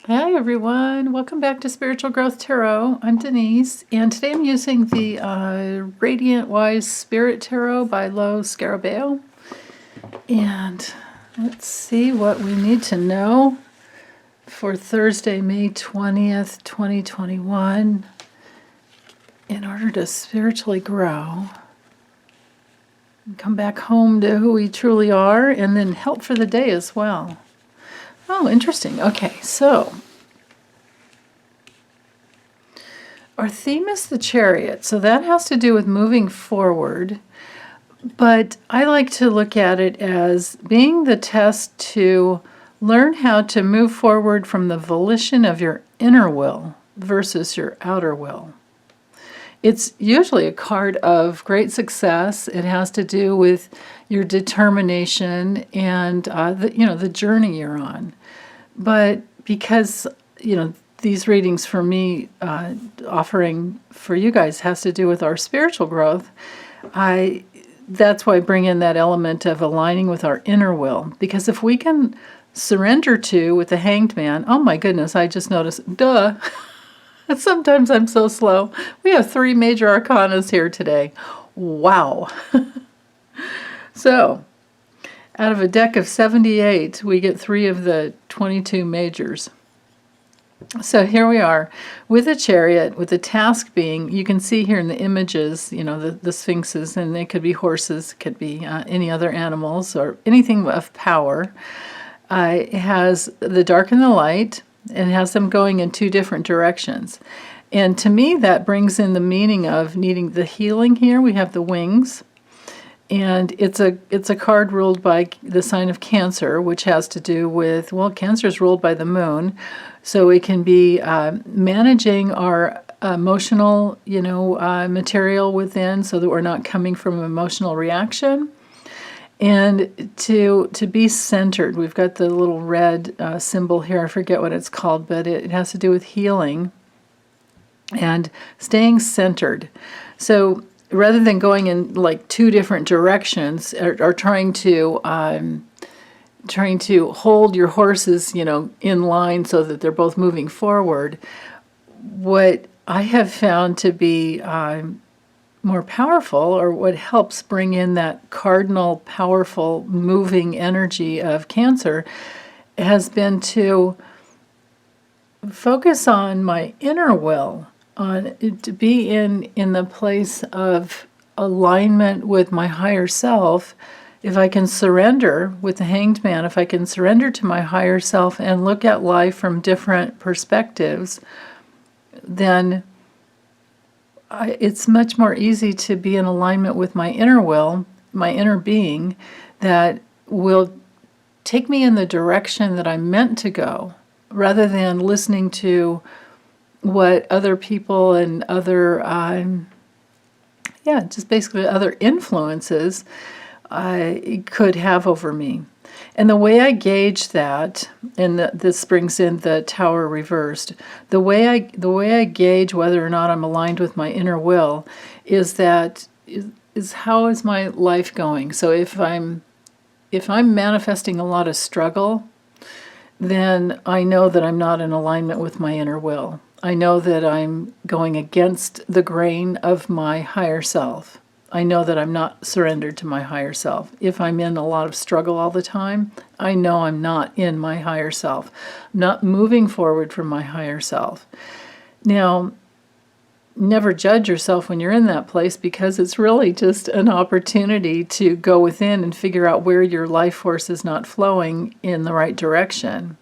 Hi everyone, welcome back to Spiritual Growth Tarot. I'm Denise, and today I'm using the Radiant Wise Spirit Tarot by Lo Scarabeo. And let's see what we need to know for Thursday, May 20th, 2021, in order to spiritually grow and come back home to who we truly are, and then help for the day as well. Oh, interesting. Okay, so our theme is the Chariot, so that has to do with moving forward, but I like to look at it as being the test to learn how to move forward from the volition of your inner will versus your outer will. It's usually a card of great success. It has to do with your determination and the journey you're on. But because these readings for me, offering for you guys, has to do with our spiritual growth, that's why I bring in that element of aligning with our inner will. Because if we can surrender to with the Hanged Man, oh my goodness, I just noticed, duh. Sometimes I'm so slow. We have 3 major arcanas here today. Wow. So, out of a deck of 78, we get 3 of the 22 majors. So here we are with a Chariot, with the task being, you can see here in the images, the sphinxes, and they could be horses, could be any other animals, or anything of power. It has the dark and the light, and it has them going in 2 different directions. And to me, that brings in the meaning of needing the healing here. We have the wings. And it's a card ruled by the sign of Cancer, which has to do with, Cancer is ruled by the moon, so it can be managing our emotional, material within, so that we're not coming from an emotional reaction, and to be centered. We've got the little red symbol here. I forget what it's called, but it has to do with healing and staying centered. So rather than going in like 2 different directions, or trying to hold your horses, in line so that they're both moving forward, what I have found to be more powerful, or what helps bring in that cardinal, powerful, moving energy of Cancer, has been to focus on my inner will, to be in the place of alignment with my higher self. If I can surrender with the Hanged Man, if I can surrender to my higher self and look at life from different perspectives, then it's much more easy to be in alignment with my inner will, my inner being, that will take me in the direction that I'm meant to go, rather than listening to what other people and other, just basically other influences could have over me. And the way I gauge that, and this brings in the Tower reversed, the way I gauge whether or not I'm aligned with my inner will is how is my life going? So if I'm manifesting a lot of struggle, then I know that I'm not in alignment with my inner will. I know that I'm going against the grain of my higher self. I know that I'm not surrendered to my higher self. If I'm in a lot of struggle all the time, I know I'm not in my higher self. I'm not moving forward from my higher self. Now, never judge yourself when you're in that place, because it's really just an opportunity to go within and figure out where your life force is not flowing in the right direction.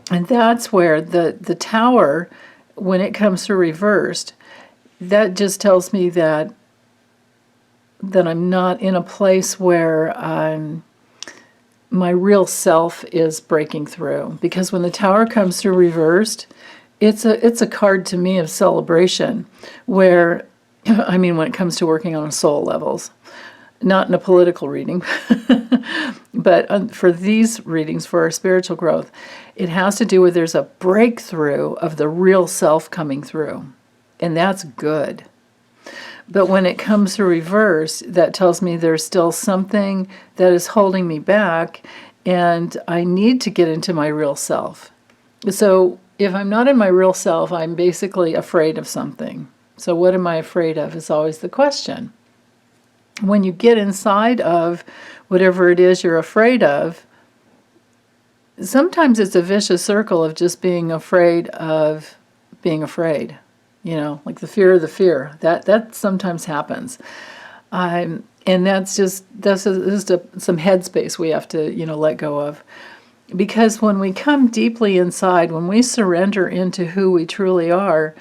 And that's where the Tower, when it comes to reversed, that just tells me that I'm not in a place where my real self is breaking through. Because when the Tower comes through reversed, it's a card to me of celebration, where, when it comes to working on soul levels, not in a political reading, but for these readings, for our spiritual growth, it has to do with there's a breakthrough of the real self coming through. And that's good. But when it comes to reverse, that tells me there's still something that is holding me back, and I need to get into my real self. So if I'm not in my real self, I'm basically afraid of something. So what am I afraid of is always the question. When you get inside of whatever it is you're afraid of, sometimes it's a vicious circle of just being afraid of being afraid. Like the fear of the fear. That sometimes happens. And that's just some headspace we have to, let go of. Because when we come deeply inside, when we surrender into who we truly are,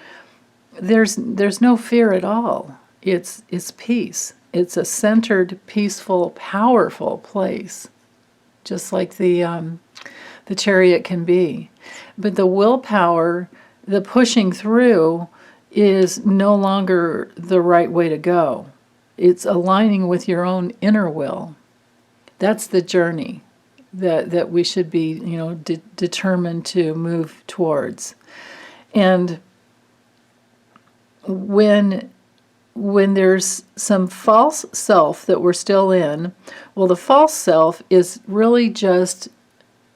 there's no fear at all. It's peace. It's a centered, peaceful, powerful place, just like the chariot can be. But the willpower, the pushing through, is no longer the right way to go. It's aligning with your own inner will. That's the journey that we should be, determined to move towards. And when there's some false self that we're still in, well, the false self is really just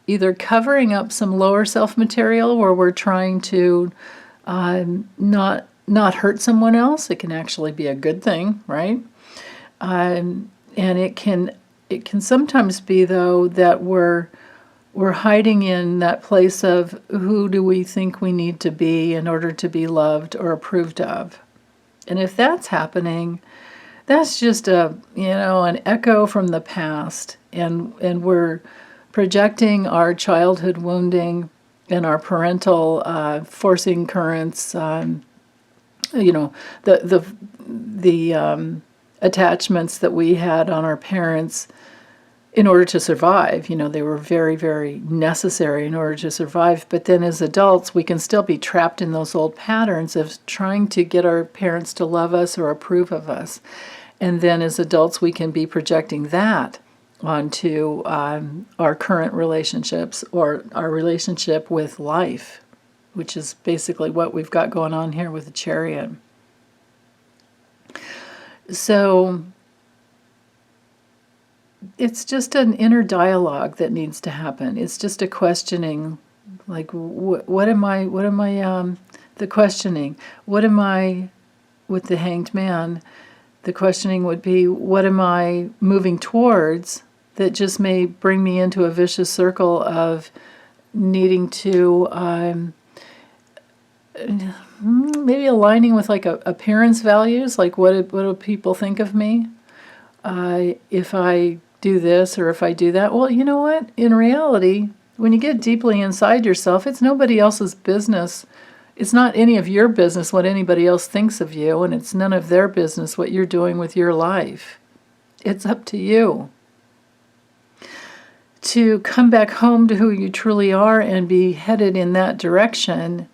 either covering up some lower self material where we're trying to not hurt someone else. It can actually be a good thing, right? And it can sometimes be, though, that we're hiding in that place of who do we think we need to be in order to be loved or approved of. And if that's happening, that's just an echo from the past, and we're projecting our childhood wounding and our parental forcing currents, the attachments that we had on our parents in order to survive. They were very, very necessary in order to survive. But then as adults, we can still be trapped in those old patterns of trying to get our parents to love us or approve of us. And then as adults, we can be projecting that onto our current relationships or our relationship with life, which is basically what we've got going on here with the chariot. So it's just an inner dialogue that needs to happen. It's just a questioning, like, what am I, the questioning, what am I, with the Hanged Man, the questioning would be, what am I moving towards that just may bring me into a vicious circle of needing to, maybe aligning with like appearance values, like what do people think of me if I do this or if I do that. Well, you know what? In reality, when you get deeply inside yourself, it's nobody else's business. It's not any of your business what anybody else thinks of you, and it's none of their business what you're doing with your life. It's up to you to come back home to who you truly are and be headed in that direction.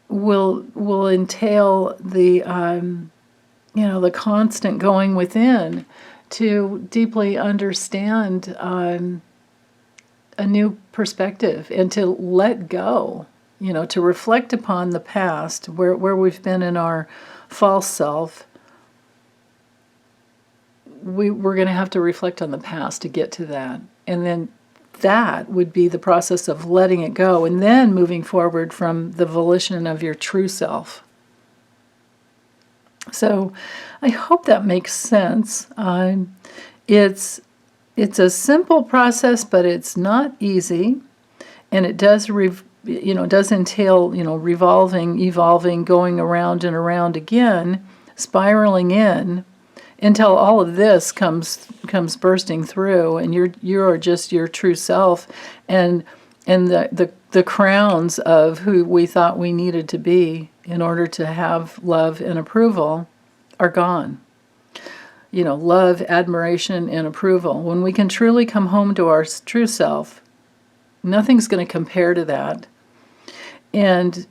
Will entail the the constant going within to deeply understand a new perspective and to let go, to reflect upon the past where we've been in our false self. We're going to have to reflect on the past to get to that, and then that would be the process of letting it go and then moving forward from the volition of your true self. So I hope that makes sense. It's a simple process, but it's not easy, and it does does entail revolving, evolving, going around and around again, spiraling in, until all of this comes bursting through, and you're just your true self, and the crowns of who we thought we needed to be in order to have love and approval are gone. Love, admiration, and approval. When we can truly come home to our true self, nothing's going to compare to that, and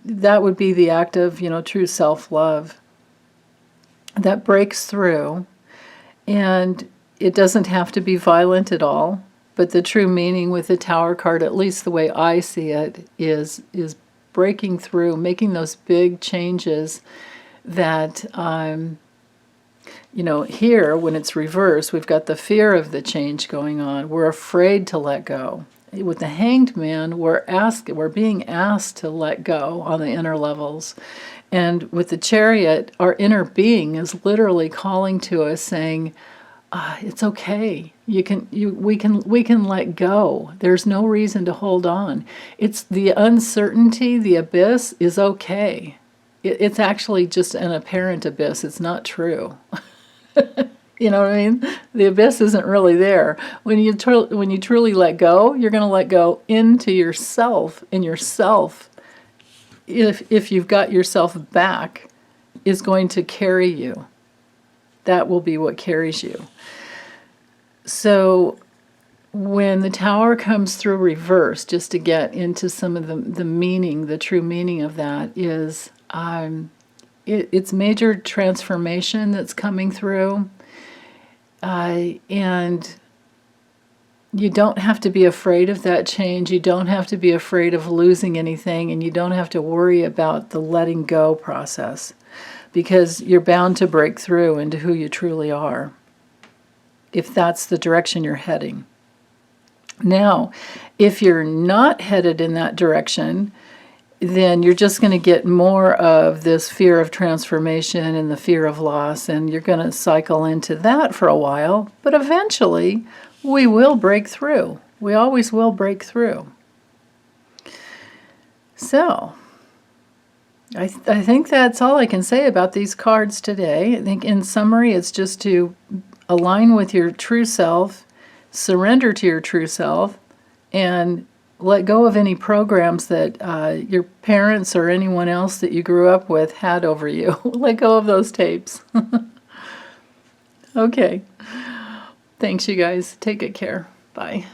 that would be the act of true self-love that breaks through, and it doesn't have to be violent at all, but the true meaning with the Tower card, at least the way I see it, is breaking through, making those big changes that Here, when it's reversed, we've got the fear of the change going on. We're afraid to let go. With the Hanged Man, we're being asked to let go on the inner levels. And with the Chariot, our inner being is literally calling to us, saying, it's okay. We can let go. There's no reason to hold on. It's the uncertainty, the abyss is okay. It's actually just an apparent abyss. It's not true. You know what I mean? The abyss isn't really there. When you truly let go, you're going to let go into yourself, and yourself, if you've got yourself back, is going to carry you. That will be what carries you. So when the Tower comes through reverse, just to get into some of the meaning, the true meaning of that is it's major transformation that's coming through. And you don't have to be afraid of that change. You don't have to be afraid of losing anything, and you don't have to worry about the letting go process, because you're bound to break through into who you truly are, if that's the direction you're heading. Now, if you're not headed in that direction, then you're just going to get more of this fear of transformation and the fear of loss, and you're going to cycle into that for a while, but eventually we will break through. We always will break through. So, I think that's all I can say about these cards today. I think in summary, it's just to align with your true self, surrender to your true self, and let go of any programs that your parents or anyone else that you grew up with had over you. Let go of those tapes. Okay. Thanks, you guys. Take good care. Bye.